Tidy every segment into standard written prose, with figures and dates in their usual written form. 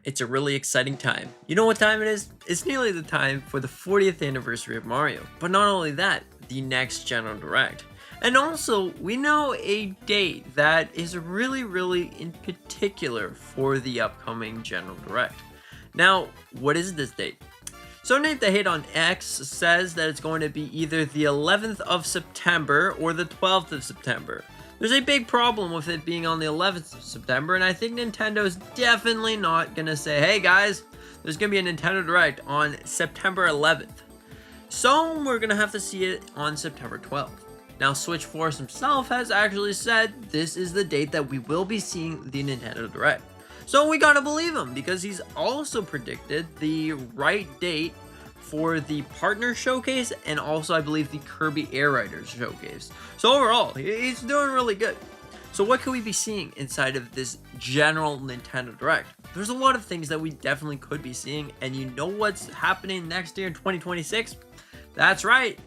It's a really exciting time. You know what time it is? It's nearly the time for the 40th anniversary of Mario. But not only that, the next General Direct. And also, we know a date that is really in particular for the upcoming General Direct. Now, what is this date? So Nate the Hate on X says that it's going to be either the 11th of September or the 12th of September. There's a big problem with it being on the 11th of September, and I think Nintendo's definitely not going to say, hey guys, there's going to be a Nintendo Direct on September 11th. So we're going to have to see it on September 12th. Now Switch Force himself has actually said this is the date that we will be seeing the Nintendo Direct. So we gotta believe him, because he's also predicted the right date for the Partner Showcase and also I believe the Kirby Air Riders Showcase. So overall, he's doing really good. So what could we be seeing inside of this general Nintendo Direct? There's a lot of things that we definitely could be seeing, and you know what's happening next year in 2026? That's right,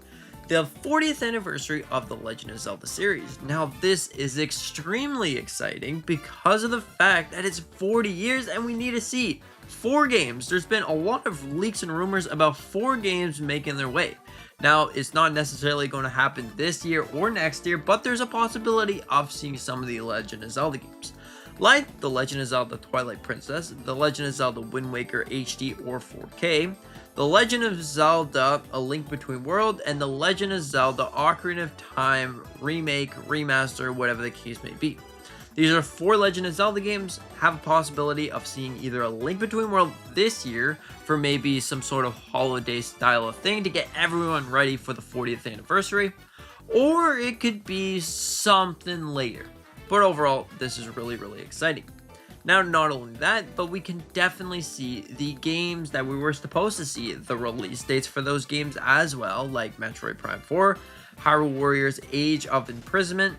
the 40th anniversary of the Legend of Zelda series. Now this is extremely exciting because of the fact that it's 40 years and we need to see 4 games. There's been a lot of leaks and rumors about 4 games making their way. Now it's not necessarily going to happen this year or next year, but there's a possibility of seeing some of the Legend of Zelda games. Like The Legend of Zelda Twilight Princess, The Legend of Zelda Wind Waker HD or 4K, The Legend of Zelda A Link Between Worlds, and The Legend of Zelda Ocarina of Time remake, remaster, whatever the case may be. These are 4 Legend of Zelda games, have a possibility of seeing either A Link Between Worlds this year for maybe some sort of holiday style of thing to get everyone ready for the 40th anniversary, or it could be something later. But overall, this is really exciting. Now, not only that, but we can definitely see the games that we were supposed to see, the release dates for those games as well, like Metroid Prime 4, Hyrule Warriors Age of Imprisonment,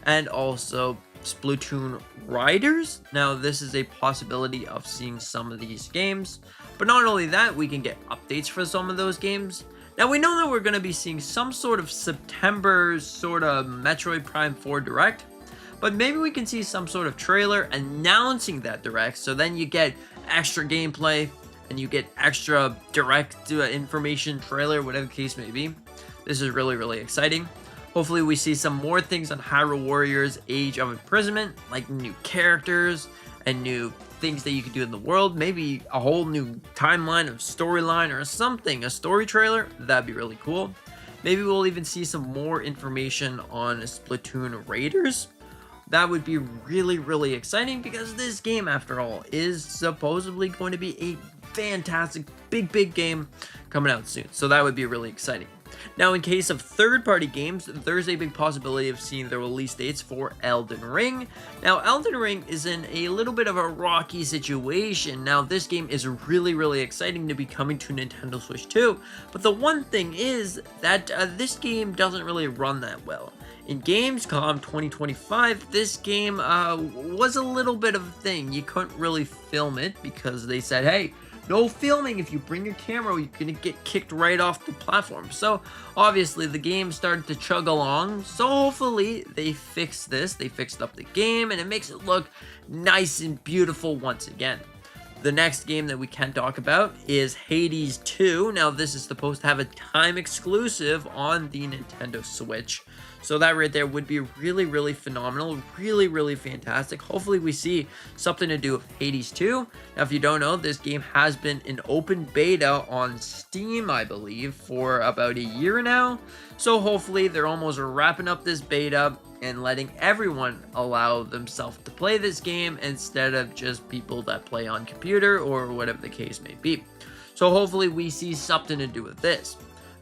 and also Splatoon Riders. Now, this is a possibility of seeing some of these games, but not only that, we can get updates for some of those games. Now, we know that we're going to be seeing some sort of September sort of Metroid Prime 4 Direct, but maybe we can see some sort of trailer announcing that Direct, so then you get extra gameplay and you get extra Direct information, trailer, whatever the case may be. This is really exciting. Hopefully we see some more things on Hyrule Warriors Age of Imprisonment, like new characters and new things that you can do in the world, maybe a whole new timeline of storyline or something, a story trailer. That'd be really cool. Maybe we'll even see some more information on Splatoon Raiders. That would be really exciting, because this game, after all, is supposedly going to be a fantastic big game coming out soon. So that would be really exciting. Now, in case of third-party games, there's a big possibility of seeing the release dates for Elden Ring. Now, Elden Ring is in a little bit of a rocky situation. Now, this game is really exciting to be coming to Nintendo Switch 2, but the one thing is that this game doesn't really run that well. In Gamescom 2025, this game was a little bit of a thing. You couldn't really film it because they said, hey, no filming. If you bring your camera, you're going to get kicked right off the platform. So obviously the game started to chug along. So hopefully they fixed this. They fixed up the game and it makes it look nice and beautiful once again. The next game that we can talk about is Hades 2. Now this is supposed to have a time exclusive on the Nintendo Switch. So that right there would be really phenomenal, really fantastic. Hopefully we see something to do with Hades 2. Now, if you don't know, this game has been in open beta on Steam, I believe, for about a year now. So hopefully they're almost wrapping up this beta and letting everyone allow themselves to play this game instead of just people that play on computer or whatever the case may be. So hopefully we see something to do with this.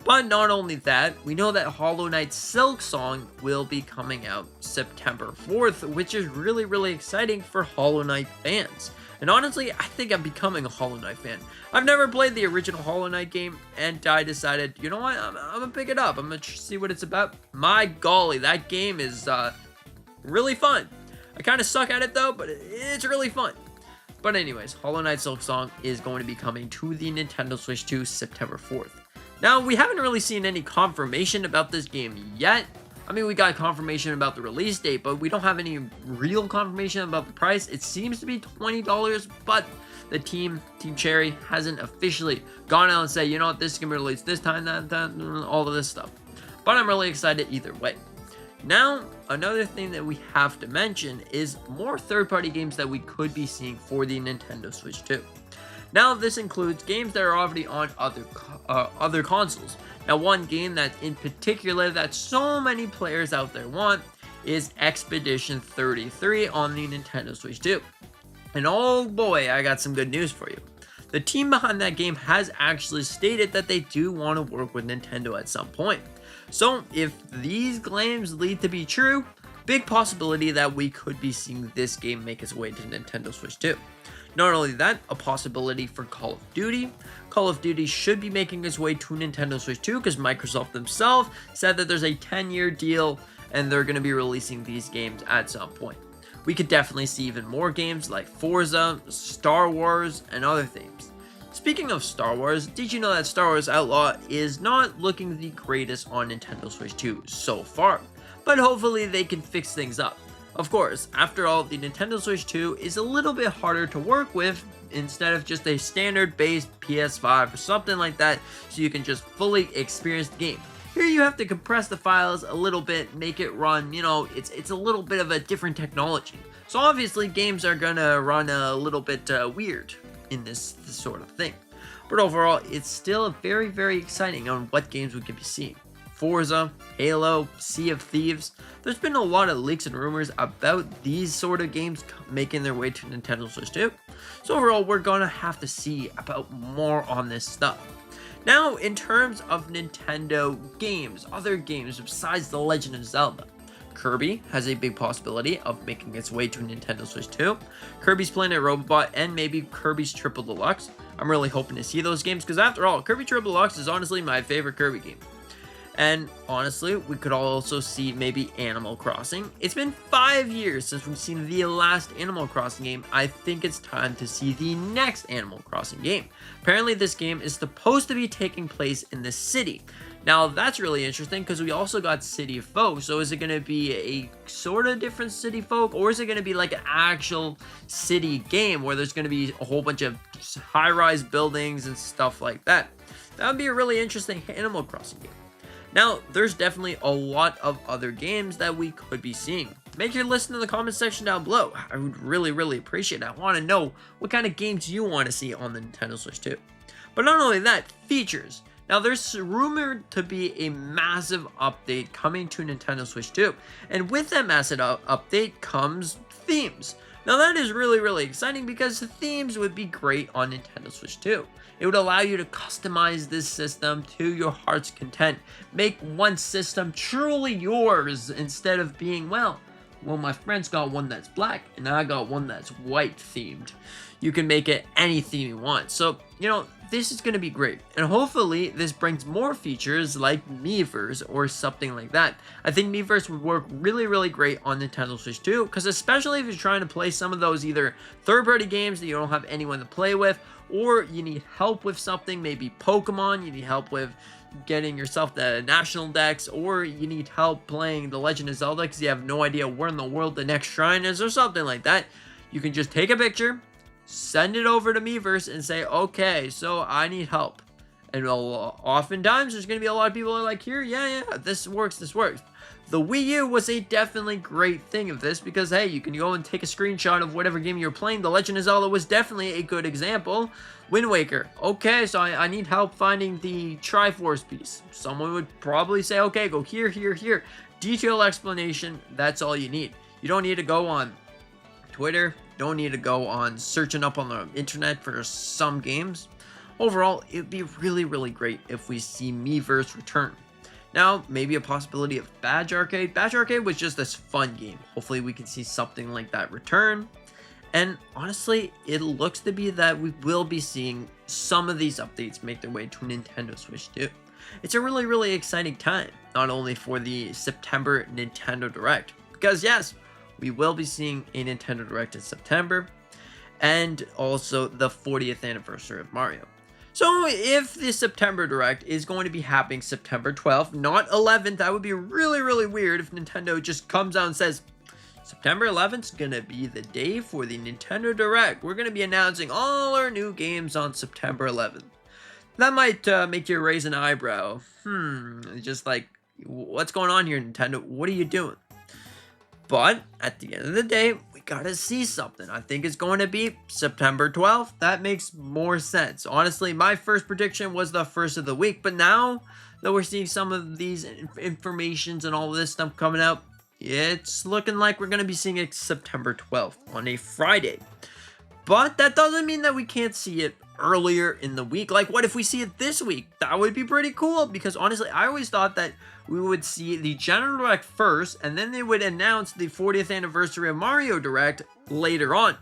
But not only that, we know that Hollow Knight Silksong will be coming out September 4th, which is really exciting for Hollow Knight fans. And honestly, I think I'm becoming a Hollow Knight fan. I've never played the original Hollow Knight game, and I decided, you know what, I'm gonna pick it up. I'm gonna see what it's about. My golly, that game is really fun. I kind of suck at it though, but it's really fun. But anyways, Hollow Knight Silksong is going to be coming to the Nintendo Switch 2 September 4th. Now, we haven't really seen any confirmation about this game yet. I mean, we got confirmation about the release date, but we don't have any real confirmation about the price. It seems to be $20, but the Team Cherry hasn't officially gone out and said, you know what, this is going to be released this time, that, all of this stuff. But I'm really excited either way. Now, another thing that we have to mention is more third-party games that we could be seeing for the Nintendo Switch 2. Now, this includes games that are already on other consoles. Now, one game that in particular that so many players out there want is Expedition 33 on the Nintendo Switch 2. And oh boy, I got some good news for you. The team behind that game has actually stated that they do want to work with Nintendo at some point. So if these claims lead to be true, big possibility that we could be seeing this game make its way to Nintendo Switch 2. Not only that, a possibility for Call of Duty. Call of Duty should be making its way to Nintendo Switch 2 because Microsoft themselves said that there's a 10-year deal and they're going to be releasing these games at some point. We could definitely see even more games like Forza, Star Wars, and other things. Speaking of Star Wars, did you know that Star Wars Outlaw is not looking the greatest on Nintendo Switch 2 so far, but hopefully they can fix things up. Of course, after all, the Nintendo Switch 2 is a little bit harder to work with instead of just a standard based PS5 or something like that, so you can just fully experience the game. Here you have to compress the files a little bit, make it run, you know, it's a little bit of a different technology. So obviously games are gonna run a little bit weird in this sort of thing. But overall, it's still very, very exciting on what games we could be seeing. Forza, Halo, Sea of Thieves. There's been a lot of leaks and rumors about these sort of games making their way to Nintendo Switch 2. So overall, we're gonna have to see about more on this stuff. Now, in terms of Nintendo games, other games besides The Legend of Zelda, Kirby has a big possibility of making its way to Nintendo Switch 2. Kirby's Planet Robobot and maybe Kirby's Triple Deluxe. I'm really hoping to see those games because after all, Kirby Triple Deluxe is honestly my favorite Kirby game. And honestly, we could also see maybe Animal Crossing. It's been 5 years since we've seen the last Animal Crossing game. I think it's time to see the next Animal Crossing game. Apparently this game is supposed to be taking place in the city. Now that's really interesting because we also got City Folk. So is it going to be a sort of different City Folk, or is it going to be like an actual city game where there's going to be a whole bunch of high-rise buildings and stuff like that? That would be a really interesting Animal Crossing game. Now, there's definitely a lot of other games that we could be seeing. Make your list in the comment section down below. I would really, really appreciate it. I want to know what kind of games you want to see on the Nintendo Switch 2. But not only that, features. Now, there's rumored to be a massive update coming to Nintendo Switch 2. And with that massive update comes themes. Now, that is really, really exciting because the themes would be great on Nintendo Switch 2. It would allow you to customize this system to your heart's content. Make one system truly yours instead of being, well, my friend's got one that's black and I got one that's white themed. You can make it any theme you want. So, you know, this is going to be great. And hopefully this brings more features like Miiverse or something like that. I think Miiverse would work really, really great on Nintendo Switch 2, because especially if you're trying to play some of those either third-party games that you don't have anyone to play with, or you need help with something, maybe Pokemon, you need help with getting yourself the national dex, or you need help playing The Legend of Zelda because you have no idea where in the world the next shrine is or something like that. You can just take a picture, send it over to Miiverse and say, okay, so I need help. And oftentimes there's going to be a lot of people who are like, here, yeah, this works. The Wii U was a definitely great thing of this because, hey, you can go and take a screenshot of whatever game you're playing. The Legend of Zelda was definitely a good example. Wind Waker. Okay, so I need help finding the Triforce piece. Someone would probably say, okay, go here, here, here. Detailed explanation, that's all you need. You don't need to go on Twitter. Don't need to go on searching up on the internet for some games. Overall, it would be really, really great if we see Miiverse return. Now, maybe a possibility of Badge Arcade. Badge Arcade was just this fun game. Hopefully we can see something like that return. And honestly, it looks to be that we will be seeing some of these updates make their way to Nintendo Switch 2. It's a really, really exciting time, not only for the September Nintendo Direct, because yes, we will be seeing a Nintendo Direct in September, and also the 40th anniversary of Mario. So if the September Direct is going to be happening September 12th, not 11th, that would be really, really weird if Nintendo just comes out and says, September 11th is going to be the day for the Nintendo Direct. We're going to be announcing all our new games on September 11th. That might make you raise an eyebrow. Just like, what's going on here, Nintendo? What are you doing? But at the end of the day, we gotta see something. I think it's going to be September 12th. That makes more sense. Honestly, my first prediction was the first of the week, but now that we're seeing some of these informations and all of this stuff coming out, it's looking like we're gonna be seeing it September 12th on a Friday. But that doesn't mean that we can't see it earlier in the week. Like, what if we see it this week? That would be pretty cool, because honestly, I always thought that we would see the General Direct first, and then they would announce the 40th anniversary of Mario Direct later on.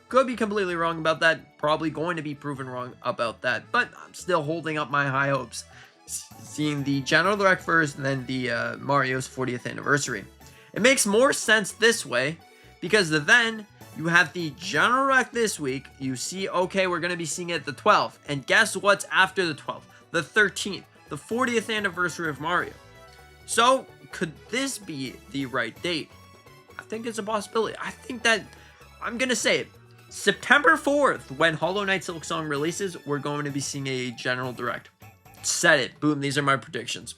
Could be completely wrong about that. Probably going to be proven wrong about that, but I'm still holding up my high hopes. Seeing the General Direct first, and then the Mario's 40th anniversary. It makes more sense this way, because then you have the General Direct this week. You see, okay, we're going to be seeing it the 12th. And guess what's after the 12th? The 13th. The 40th anniversary of Mario. So, could this be the right date? I think it's a possibility. I think that, I'm going to say it. September 4th, when Hollow Knight Silksong releases, we're going to be seeing a General Direct. Said it. Boom, these are my predictions.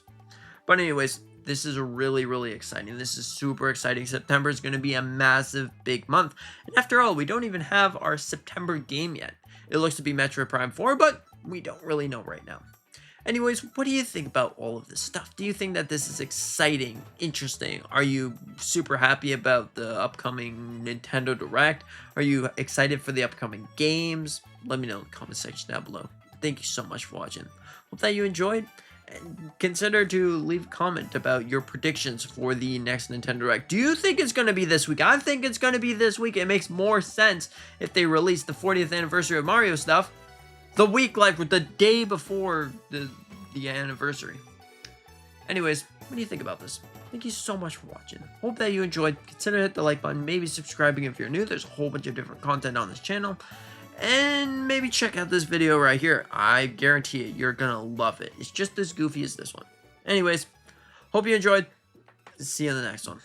But anyways, this is really, really exciting. This is super exciting. September is going to be a massive, big month. And after all, we don't even have our September game yet. It looks to be Metroid Prime 4, but we don't really know right now. Anyways, what do you think about all of this stuff? Do you think that this is exciting, interesting? Are you super happy about the upcoming Nintendo Direct? Are you excited for the upcoming games? Let me know in the comment section down below. Thank you so much for watching. Hope that you enjoyed. And consider to leave a comment about your predictions for the next Nintendo Direct. Do you think it's going to be this week? I think it's going to be this week. It makes more sense if they release the 40th anniversary of Mario stuff the week, like the day before the anniversary. Anyways, what do you think about this? Thank you so much for watching. Hope that you enjoyed. Consider hit the like button, maybe subscribing if you're new. There's a whole bunch of different content on this channel. And maybe check out this video right here. I guarantee it, you're gonna love it. It's just as goofy as this one. Anyways, hope you enjoyed. See you in the next one.